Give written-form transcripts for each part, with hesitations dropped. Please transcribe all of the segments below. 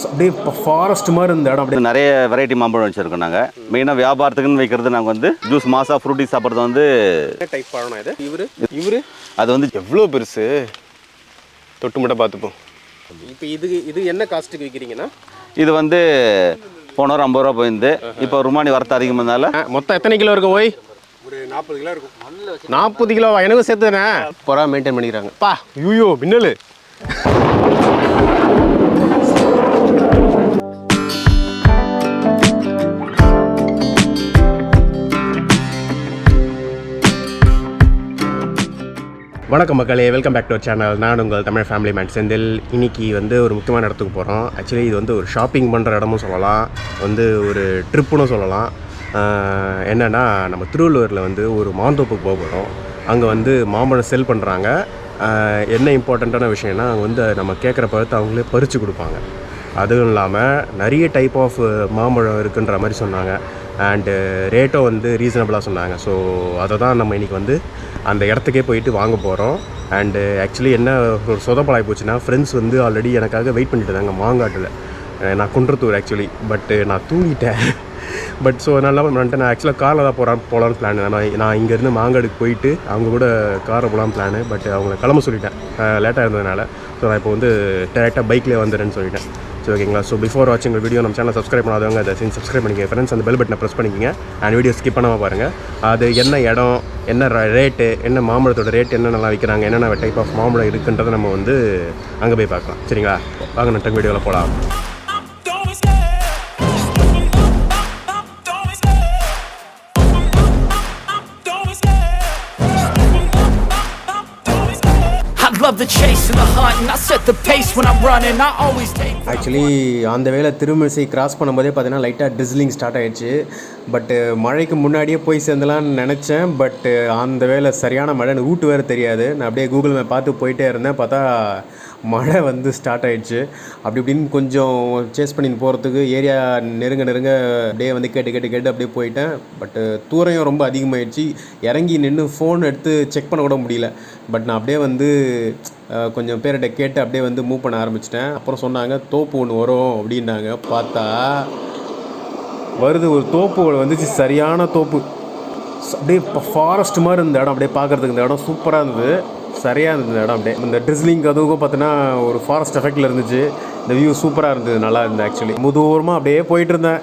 அப்படியே ஃபாரஸ்ட் மாதிரி இருந்த இடம். அப்படியே நிறைய வெரைட்டி மாம்பழம் வச்சுருக்கோம் நாங்கள். மெயினாக வியாபாரத்துக்குன்னு வைக்கிறது நாங்கள் வந்து ஜூஸ் மாசா ஃப்ரூட்டி சாப்பிட்றது வந்து டைப் பழம் இது. இவரு அது வந்து எவ்வளோ பெருசு, தொட்டு மட்டும் பார்த்துப்போம். இப்போ இது என்ன காஸ்ட்டுக்கு விற்கிறீங்கன்னா? இது வந்து போன வாரம் 50 ரூபா போயிருந்து. இப்போ ருமானி வரத்து அதிகமானால மொத்தம் எத்தனை கிலோ இருக்கும்? ஓய், ஒரு 40 கிலோ இருக்கும். 40 கிலோவா? எனக்கும் சேர்த்து தானே பொறா மெயின்டைன் பண்ணிக்கிறாங்க. பா யூயோ மின்னல். வணக்கம் மக்களே, welcome back to our channel. நான் உங்கள் தமிழ் ஃபேமிலி மேன் செந்தில். இன்றைக்கி வந்து ஒரு முக்கியமான இடத்துக்கு போகிறோம். ஆக்சுவலி இது வந்து ஒரு ஷாப்பிங் பண்ணுற இடமும் சொல்லலாம், வந்து ஒரு ட்ரிப்புன்னு சொல்லலாம். என்னென்னா, நம்ம திருவள்ளூரில் வந்து ஒரு மாந்தோப்புக்கு போக போகிறோம். அங்கே வந்து மாம்பழம் செல் பண்ணுறாங்க. என்ன இம்பார்ட்டண்ட்டான விஷயம்னா, அங்கே வந்து நம்ம கேட்குற பழத்தை அவங்களே பறித்து கொடுப்பாங்க. அதுவும் இல்லாமல் நிறைய டைப் ஆஃப் மாம்பழம் இருக்குன்ற மாதிரி சொன்னாங்க. அண்டு ரேட்டும் வந்து ரீசனபிளாக சொன்னாங்க. ஸோ அதை தான் நம்ம இன்றைக்கி வந்து அந்த இடத்துக்கே போயிட்டு வாங்க போகிறோம். அண்டு ஆக்சுவலி என்ன ஒரு சொதப்பலாகி போச்சுன்னா, ஃப்ரெண்ட்ஸ் வந்து ஆல்ரெடி எனக்காக வெயிட் பண்ணிட்டு இருந்தாங்க மாங்காட்டில். நான் குன்றத்தூர் ஆக்சுவலி, பட்டு நான் தூங்கிட்டேன். பட் ஸோ அதனால வந்துட்டு நான் ஆக்சுவலாக காரில் தான் போகலான்னு பிளான். நான் இங்கேருந்து மாங்காடுக்கு போயிட்டு அவங்க கூட காரில் போகலான்னு பிளானு. பட் அவங்கள கிளம்ப சொல்லிட்டேன் லேட்டாக இருந்ததுனால. ஸோ நான் இப்போ வந்து டேரெக்டாக பைக்லேயே வந்துடுறேன்னு சொல்லிட்டேன். ஸோ ஓகேங்களா. ஸோ பிஃபோர் வாட்சிங் வீடியோ நம்ம சேனல் சப்ஸ்கிரைப் பண்ணாதவங்க அதை செஞ்சு சப்ஸ்கிரைப் பண்ணிக்கங்க ஃப்ரெண்ட்ஸ். அந்த பெல் பட்டனை ப்ரெஸ் பண்ணிக்கங்க. அண்ட் வீடியோ ஸ்கிப் பண்ணாமல் பாருங்கள். அது என்ன இடம், என்ன ரேட்டு, என்ன மாம்பழத்தோட ரேட், என்னென்னலாம் விற்கிறாங்க, என்னென்ன டைப் ஆஃப் மாம்பழம் இருக்குன்றதை நம்ம வந்து அங்கே போய் பார்க்கலாம். சரிங்களா, வாங்க நட்ட வீடியோவில் போகலாம். ஆக்சுவலி அந்த வேளை திருமிசை கிராஸ் பண்ணும்போதே பார்த்தீங்கன்னா லைட்டாக ட்ரிஸ்லிங் ஸ்டார்ட் ஆகிடுச்சு. பட்டு மழைக்கு முன்னாடியே போய் சேர்ந்தலான்னு நினச்சேன். பட்டு அந்த வேளை சரியான மழை, ரூட்டு வேறு தெரியாது. நான் அப்படியே கூகுள் மேப் பார்த்து போயிட்டே இருந்தேன். பார்த்தா மழை வந்து ஸ்டார்ட் ஆகிடுச்சு. அப்படி இப்படின்னு கொஞ்சம் சேஸ் பண்ணின்னு போகிறதுக்கு ஏரியா நெருங்க அப்படியே வந்து கேட்டு அப்படியே போயிட்டேன். பட்டு தூரம் ரொம்ப அதிகமாகிடுச்சு. இறங்கி நின்று ஃபோன் எடுத்து செக் பண்ண கூட முடியல. பட் நான் அப்படியே வந்து கொஞ்சம் பேர்கிட்ட கேட்டு அப்படியே வந்து மூவ் பண்ண ஆரம்பிச்சிட்டேன். அப்புறம் சொன்னாங்க தோப்பு ஒன்று வரும் அப்படின்னாங்க. பார்த்தா வருது, ஒரு தோப்பு வந்துச்சு, சரியான தோப்பு. அப்படியே ஃபாரஸ்ட் மாதிரி இருந்த இடம். அப்படியே பார்க்குறதுக்கு இந்த இடம் சூப்பராக இருந்தது, சரியாக இருந்தது இந்த இடம். அப்படியே இந்த ட்ரிஸ்லிங் அதுவும் பார்த்தீங்கன்னா ஒரு ஃபாரஸ்ட் எஃபெக்டில் இருந்துச்சு. இந்த வியூ சூப்பராக இருந்தது, நல்லா இருந்தது. ஆக்சுவலி தூரமாக அப்படியே போயிட்டு இருந்தேன்.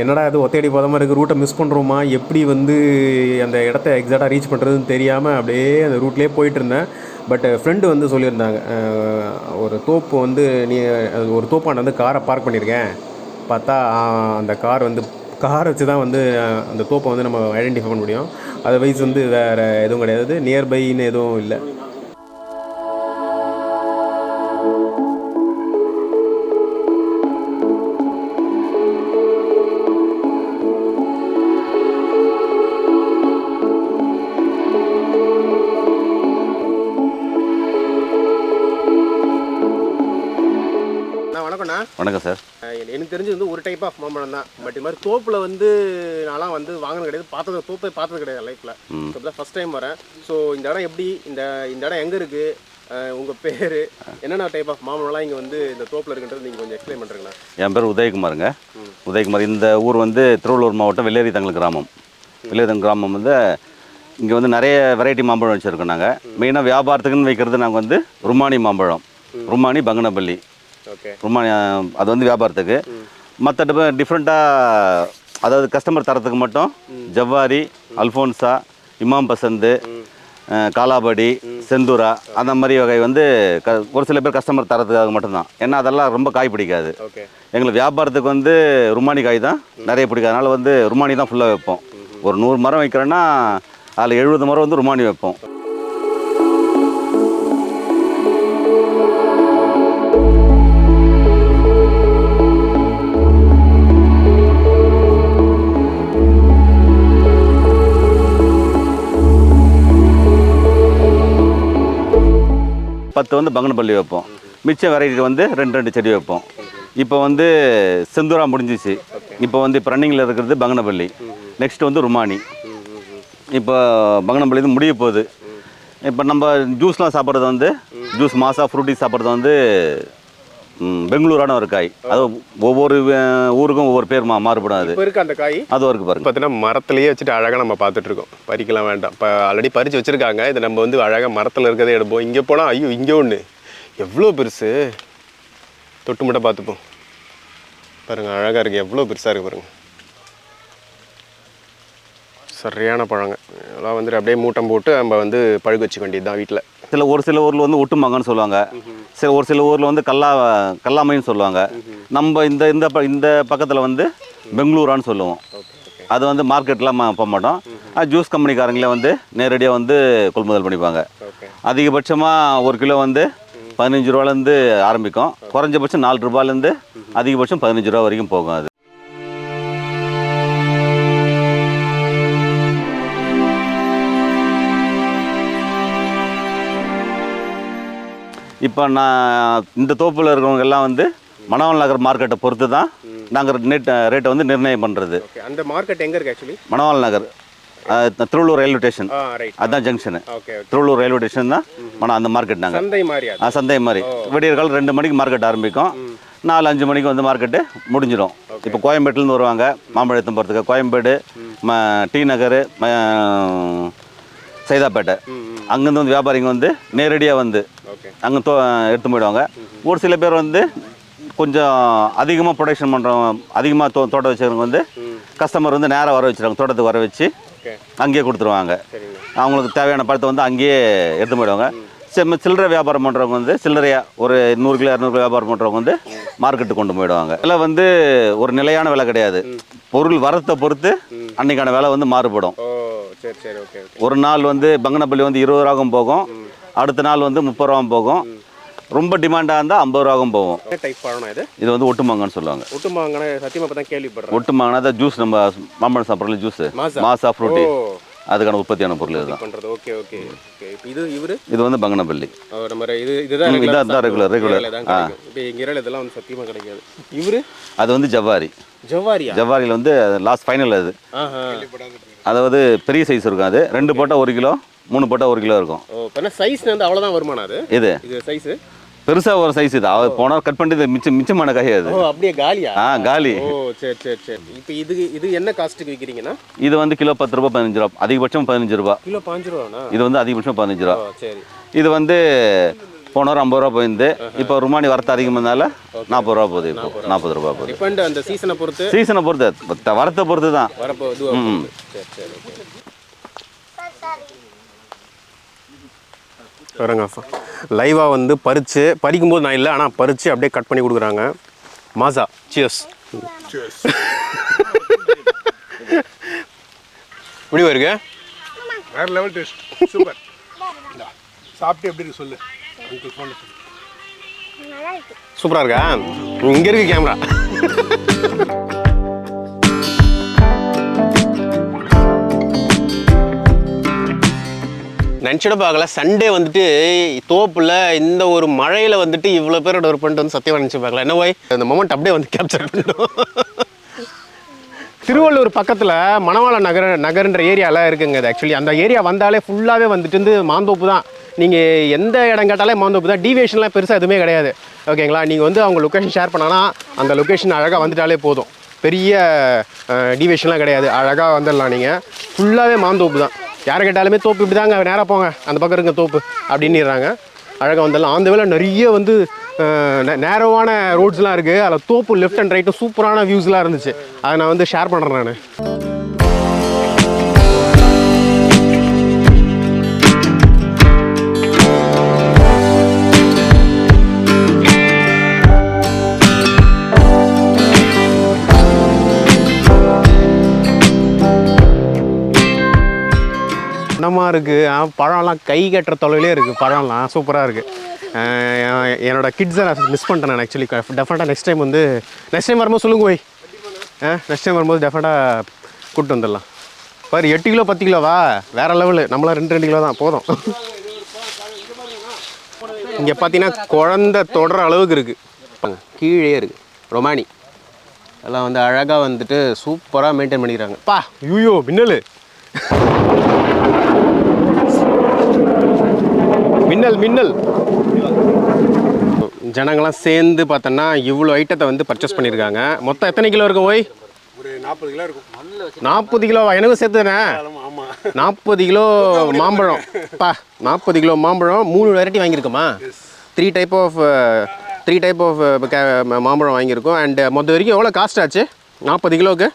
என்னடா இது ஒத்தையடி போதாமல் இருக்குது, ரூட்டை மிஸ் பண்ணுறோமா, எப்படி வந்து அந்த இடத்த எக்ஸாக்டாக ரீச் பண்ணுறதுன்னு தெரியாமல் அப்படியே அந்த ரூட்லேயே போயிட்டு இருந்தேன். பட் ஃப்ரெண்டு வந்து சொல்லியிருந்தாங்க, ஒரு தோப்பு வந்து நீ ஒரு தோப்பாண்ட வந்து காரை பார்க் பண்ணியிருக்கேன். பார்த்தா அந்த காரை வச்சு தான் வந்து அந்த தோப்பை வந்து நம்ம ஐடென்டிஃபை பண்ண முடியும். அதர்வைஸ் வந்து வேறு எதுவும் கிடையாது, நியர்பைன்னு எதுவும் இல்லை. வணக்கம் சார். எனக்கு தெரிஞ்சு வந்து ஒரு டைப் ஆஃப் மாம்பழம் தான். பட் இது மாதிரி தோப்பில் வந்து நான்லாம் வந்து வாங்கினது கிடையாது, தோப்பை பார்த்தது கிடையாது லைஃப்பில். இப்போ தான் ஃபஸ்ட் டைம் வரேன். ஸோ இந்த இடம் எப்படி, இந்த இடம் எங்கே இருக்குது, உங்கள் பேர், என்னென்ன டைப் ஆஃப் மாம்பழம்லாம் இங்கே வந்து இந்த தோப்பில் இருக்குன்றது நீங்கள் கொஞ்சம் எக்ஸ்பிளைன் பண்ணுறீங்களா? என் பேர் உதயகுமாருங்க. உதயகுமார். இந்த ஊர் வந்து திருவள்ளூர் மாவட்டம் வெள்ளேரித்தங்கல் கிராமம். வெள்ளேரித்தங்கல் கிராமம் வந்து இங்கே வந்து நிறைய வெரைட்டி மாம்பழம் வச்சுருக்கோம் நாங்கள். மெயினாக வியாபாரத்துக்குன்னு வைக்கிறது நாங்கள் வந்து ருமானி மாம்பழம், ருமானி பங்கனப்பள்ளி. ருமானி அது வந்து வியாபாரத்துக்கு. மற்ற டிஃப்ரெண்ட்டாக, அதாவது கஸ்டமர் தரத்துக்கு மட்டும் ஜவ்வாரி, அல்ஃபோன்ஸா, இமாம் பசந்து, காலாபடி, செந்தூரா அந்த மாதிரி வகை வந்து ஒரு சில பேர் கஸ்டமர் தரத்துக்காக மட்டும்தான். ஏன்னா அதெல்லாம் ரொம்ப காய் பிடிக்காது எங்களுக்கு. வியாபாரத்துக்கு வந்து ருமானி காய் தான் நிறைய பிடிக்காது. அதனால் வந்து ருமானி தான் ஃபுல்லாக வைப்போம். ஒரு 100 மரம் வைக்கிறோன்னா அதில் 70 மரம் வந்து ருமானி வைப்போம். வந்து பங்கனப்பள்ளி வைப்போம். மிச்ச வெரைட்டி வந்து 2 செடி வைப்போம். இப்போ வந்து செந்தூரா முடிஞ்சிச்சு. இப்போ வந்து இப்போ ரன்னிங்கில் இருக்கிறது பங்கனப்பள்ளி. நெக்ஸ்ட் வந்து ருமானி. இப்போ பங்கனப்பள்ளி இது முடிய போகுது. இப்போ நம்ம ஜூஸ்லாம் சாப்பிட்றது வந்து ஜூஸ் மாசா ஃப்ரூட்டி சாப்பிட்றது வந்து பெங்களூரான ஒரு காய். அது ஒவ்வொரு ஊருக்கும் ஒவ்வொரு பேர் மாறுபடும். அது இப்போ இருக்குது அந்த காய். அது வரைக்கும் பாருங்க. பார்த்தீங்கன்னா மரத்துலேயே வச்சுட்டு அழகாக நம்ம பார்த்துட்ருக்கோம். பறிக்கலாம் வேண்டாம், இப்போ ஆல்ரெடி பறித்து வச்சுருக்காங்க. இதை நம்ம வந்து அழகாக மரத்தில் இருக்கிறதே எடுப்போம். இங்கே போனால் ஐயோ இங்கே ஒன்று எவ்வளோ பெருசு, தொட்டு மட்டும் பார்த்துப்போம். பாருங்கள் அழகாக இருக்குது, எவ்வளோ பெருசாக இருக்குது பாருங்கள். சரியான பழங்க. இதெல்லாம் வந்துட்டு அப்படியே மூட்டம் போட்டு நம்ம வந்து பழுக்க வச்சுக்க வேண்டியது தான் வீட்டில். ஒரு சில ஊரில் வந்து ஒட்டுமாங்கன்னு சொல்லுவாங்க. ஒரு சில ஊரில் வந்து கல்லாமைன்னு சொல்லுவாங்க. நம்ம இந்த பக்கத்தில் வந்து பெங்களூரான்னு சொல்லுவோம். அது வந்து மார்க்கெட்லாம் போக மாட்டோம். ஜூஸ் கம்பெனிக்காரங்களே வந்து நேரடியாக வந்து கொள்முதல் பண்ணிப்பாங்க. அதிகபட்சமாக ஒரு கிலோ வந்து 15 ரூபாலேருந்து ஆரம்பிக்கும். குறைஞ்சபட்சம் 4 ரூபாயிலேருந்து அதிகபட்சம் 15 ரூபா வரைக்கும் போகும். அது இப்போ நான் இந்த தோப்பில் இருக்கிறவங்க எல்லாம் வந்து மணவாள் நகர் மார்க்கெட்டை பொறுத்து தான் நாங்கள் ரேட்டை வந்து நிர்ணயம் பண்ணுறது. அந்த மார்க்கெட் எங்கே இருக்குது ஆக்சுவலி? மணவாள் நகர், திருவள்ளூர் ரயில்வே ஸ்டேஷன், அதுதான் ஜங்ஷனு. திருவள்ளூர் ரயில்வே ஸ்டேஷன் தான் அந்த மார்க்கெட். நாங்கள் சந்தை மாதிரி விடியற் காலம் 2 மணிக்கு மார்க்கெட் ஆரம்பிக்கும். 4-5 மணிக்கு வந்து மார்க்கெட்டு முடிஞ்சிடும். இப்போ கோயம்பேட்டிலேருந்து வருவாங்க மாம்பழத்தும் போகிறதுக்கு. கோயம்பேடு, டி நகர், சைதாப்பேட்டை, அங்கேருந்து வந்து வியாபாரிங்க வந்து நேரடியாக வந்து அங்கே எடுத்து போயிடுவாங்க. ஒரு சில பேர் வந்து கொஞ்சம் அதிகமாக ப்ரொடக்ஷன் பண்ணுறவங்க, அதிகமாக தோட்டம் வச்சுக்கிறவங்க வந்து கஸ்டமர் வந்து நேராக வர வச்சுருவாங்க. தோட்டத்துக்கு வர வச்சு அங்கேயே கொடுத்துருவாங்க. அவங்களுக்கு தேவையான பழத்தை வந்து அங்கேயே எடுத்து போயிடுவாங்க. சில்லறை வியாபாரம் பண்ணுறவங்க வந்து சில்லறையாக ஒரு 100 கிலோ 200 கிலோ வியாபாரம் பண்ணுறவங்க வந்து மார்க்கெட்டுக்கு கொண்டு போயிடுவாங்க. இதில் வந்து ஒரு நிலையான விலை கிடையாது. பொருள் வரத்தை பொறுத்து அன்றைக்கான விலை வந்து மாறுபடும். ஒரு நாள் வந்து பங்கனப்பள்ளி வந்து 20 ரூபாவும் போகும், அடுத்த நாள் வந்து 30 ரூபாவும் போகும். ரொம்ப டிமாண்டாக இருந்தால் 50 ரூபாவும் போகும். இது வந்து ஒட்டுமாங்கன்னு சொல்லுவாங்க. ஒட்டுமாங்கன்னா தான் ஜூஸ், நம்ம மாம்பழம் சாப்பிட்றதுல ஜூஸ், மாசா ஃப்ரூட்டி, அதுக்கான உற்பத்தியான பொருள் இதுதான். இது வந்து பங்கனப்பள்ளி. இதுதான் ரெகுலர். அது வந்து ஜவ்வாரியில் வந்து லாஸ்ட் ஃபைனல். அது அதாவது பெரிய சைஸ் இருக்கும். அது 2 போட்டால் 1 கிலோ, 3 போட்டால் 1 கிலோ இருக்கும். சைஸ் வந்து அவ்வளோதான் வருமானம். அது இது சைஸ் பெருசாக ஒரு சைஸ். இது போனால் கட் பண்ணிட்டு மிச்சமான காய். அது அப்படியே காலியா? காலி. சரி. இப்போ இது என்ன காஸ்ட்டுக்கு விற்கிறீங்கன்னா? இது வந்து கிலோ 10 ரூபா 15 ரூபா, அதிகபட்சம் 15 ரூபா. கிலோ 15 ரூபாண்ணா? இது வந்து அதிகபட்சம் 15 ரூபா. சரி. இது வந்து போன வாரம் 50 ரூபா போயிருந்து. இப்போ ருமானி வரத்து அதிகமானால 40 ரூபா போகுது. இப்போ 40 ரூபா போகுது. இப்போ அந்த சீசனை பொறுத்து வரத்தை பொறுத்து தான். பாருங்க, லைவாக வந்து பறிக்கும்போது நான் இல்லை, ஆனால் பறித்து அப்படியே கட் பண்ணி கொடுக்குறாங்க. மாசா சியர்ஸ். முடிவு இருக்கு. வேற லெவல் டேஸ்ட், சூப்பர். சாப்பிட்டு எப்படி இருக்கு சொல்லு. சூப்பராக இருக்கா? இங்கே இருக்கு கேமரா. நினச்சிட பார்க்கல, சண்டே வந்துட்டு தோப்பில் இந்த ஒரு மழையில் வந்துட்டு இவ்வளோ பேரோட ஒரு பண்ணிட்டு வந்து சத்தியமாக நினச்சி பார்க்கல. என்ன போய் அந்த மொமெண்ட் அப்படியே வந்து கேப்சர் பண்ணிட்டோம். திருவள்ளூர் பக்கத்தில் மணவாள நகர்ன்ற ஏரியாவில் இருக்குங்க. அது ஆக்சுவலி அந்த ஏரியா வந்தாலே ஃபுல்லாகவே வந்துட்டு மாந்தோப்பு தான். நீங்கள் எந்த இடம் கேட்டாலே மாந்தோப்பு தான். டீவியேஷன்லாம் பெருசாக எதுவுமே கிடையாது. ஓகேங்களா? நீங்கள் வந்து அவங்க லொக்கேஷன் ஷேர் பண்ணாங்கன்னா அந்த லொக்கேஷன் அழகாக வந்துட்டாலே போதும். பெரிய டீவியேஷன்லாம் கிடையாது, அழகாக வந்துடலாம். நீங்கள் ஃபுல்லாகவே மாந்தோப்பு தான். யாரை கேட்டாலுமே தோப்பு இப்படி தாங்க, நேராக போங்க, அந்த பக்கம் இருக்க தோப்பு அப்படின்னுறாங்க. அழகாக வந்துடலாம். அந்த வேலை நிறைய வந்து நேரோவான ரோட்ஸ்லாம் இருக்குது. அதில் தோப்பு லெஃப்ட் அண்ட் ரைட்டும் சூப்பரான வியூஸ்லாம் இருந்துச்சு. அதை நான் வந்து ஷேர் பண்ணுறேன் நான். பழமாக இருக்குது. பழம்லாம் கை கட்டுற தொலைவிலே இருக்குது. பழம்லாம் சூப்பராக இருக்குது. என்னோடய கிட்ஸை நான் மிஸ் பண்ணிட்டேன் நான் ஆக்சுவலி. டெஃபினட்டாக நெக்ஸ்ட் டைம் வரும்போது சொல்லுங்க போய். நெக்ஸ்ட் டைம் வரும்போது டெஃபினட்டாக கூப்பிட்டு வந்துடலாம். பாரு 8 கிலோ 10 கிலோவா, வேறு லெவலு. நம்மளாம் 2 கிலோ தான் போதும். இங்கே பார்த்தீங்கன்னா குழந்தை தொடர அளவுக்கு இருக்குது. கீழே இருக்குது ரொமானி. எல்லாம் வந்து அழகாக வந்துட்டு சூப்பராக மெயின்டைன் பண்ணிக்கிறாங்க. பா யூயோ மின்னல் மின்னல். ஜனங்கள்லாம் சேர்ந்து பார்த்தோன்னா இவ்வளோ ஐட்டத்தை வந்து பர்ச்சேஸ் பண்ணியிருக்காங்க. மொத்தம் எத்தனை கிலோ இருக்கும் ஓய்? ஒரு 40 கிலோ இருக்கும். 40 கிலோவா? எனக்கும் சேர்த்துதானே? ஆமாம். 40 கிலோ மாம்பழம் பா. 40 கிலோ மாம்பழம் 3 வெரைட்டி வாங்கியிருக்கோமா? 3 டைப் ஆஃப் மாம்பழம் வாங்கியிருக்கோம். அண்ட் மொத்தம் வரைக்கும் எவ்வளோ காஸ்ட் ஆச்சு 40 கிலோவுக்கு?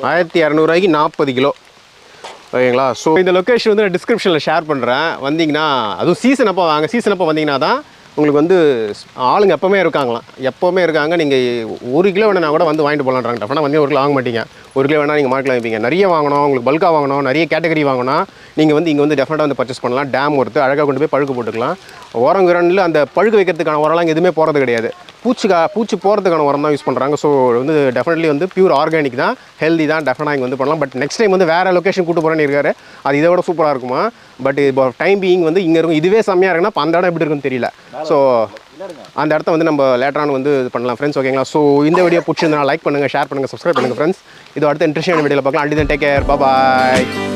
1200 40 கிலோ. ஓகேங்களா? ஸோ இந்த லொக்கேஷன் வந்து நான் டிஸ்கிரிப்ஷனில் ஷேர் பண்ணுறேன். வந்தீங்கன்னா அதுவும் சீசன் அப்போ வாங்க. சீசன் அப்போ வந்தீங்கன்னா தான் உங்களுக்கு வந்து ஆளுங்க எப்போவுமே இருக்காங்க. நீங்கள் 1 கிலோ வேணா கூட வந்து வாங்கிட்டு போகலான்றாங்க. டஃபனாக வந்து 1 கிலோ வாங்க மாட்டீங்க. 1 கிலோ வேணால் நீங்கள் மார்க்கில் வாங்கிப்பீங்க. நிறைய வாங்கணும், உங்களுக்கு பல்காக வாங்கணும், நிறைய கேட்டகரி வாங்கணும், நீங்கள் வந்து இங்கே வந்து டெஃபினட்டாக வந்து பர்ச்சேஸ் பண்ணலாம். டேம் ஒருத்து அழகாக கொண்டு போய் பழுக்கு போட்டுக்கலாம். உரங்குரனில் அந்த பழுக்கு வைக்கிறதுக்கான உரம்லாம் எதுவுமே போகிறது கிடையாது. பூச்சி போகிறதுக்கான உரம் தான் யூஸ் பண்ணுறாங்க. ஸோ வந்து டெஃபினெட்லி வந்து பியூர் ஆர்கானிக் தான், ஹெல்தி தான், டெஃபினட்டாக இங்கே வந்து பண்ணலாம். பட் நெக்ஸ்ட் டைம் வந்து வேறு லொக்கேஷன் கூட்டு போகிறேன்னு இருக்காரு. அது இதை விட சூப்பராக இருக்குமா? பட் இப்போ டைம் பீயிங் வந்து இங்கே இருக்கும். இதுவே செம்மையாக இருக்குன்னா இப்போ அந்த இடம் எப்படி இருக்குன்னு தெரியல. ஸோ அந்த இடத்த வந்து நம்ம லேட்டரான வந்து இது பண்ணலாம் ஃப்ரெண்ட்ஸ். ஓகேங்களா? ஸோ இந்த வீடியோ பிடிச்சிருந்தா லைக் பண்ணுங்கள், ஷேர் பண்ணுங்கள், சப்ஸ்கிரைப் பண்ணுங்கள் ஃப்ரெண்ட்ஸ். இது அடுத்த இன்ட்ரெஸ்டிங்கான வீடியோவில் பார்க்கலாம். And then take care, bye.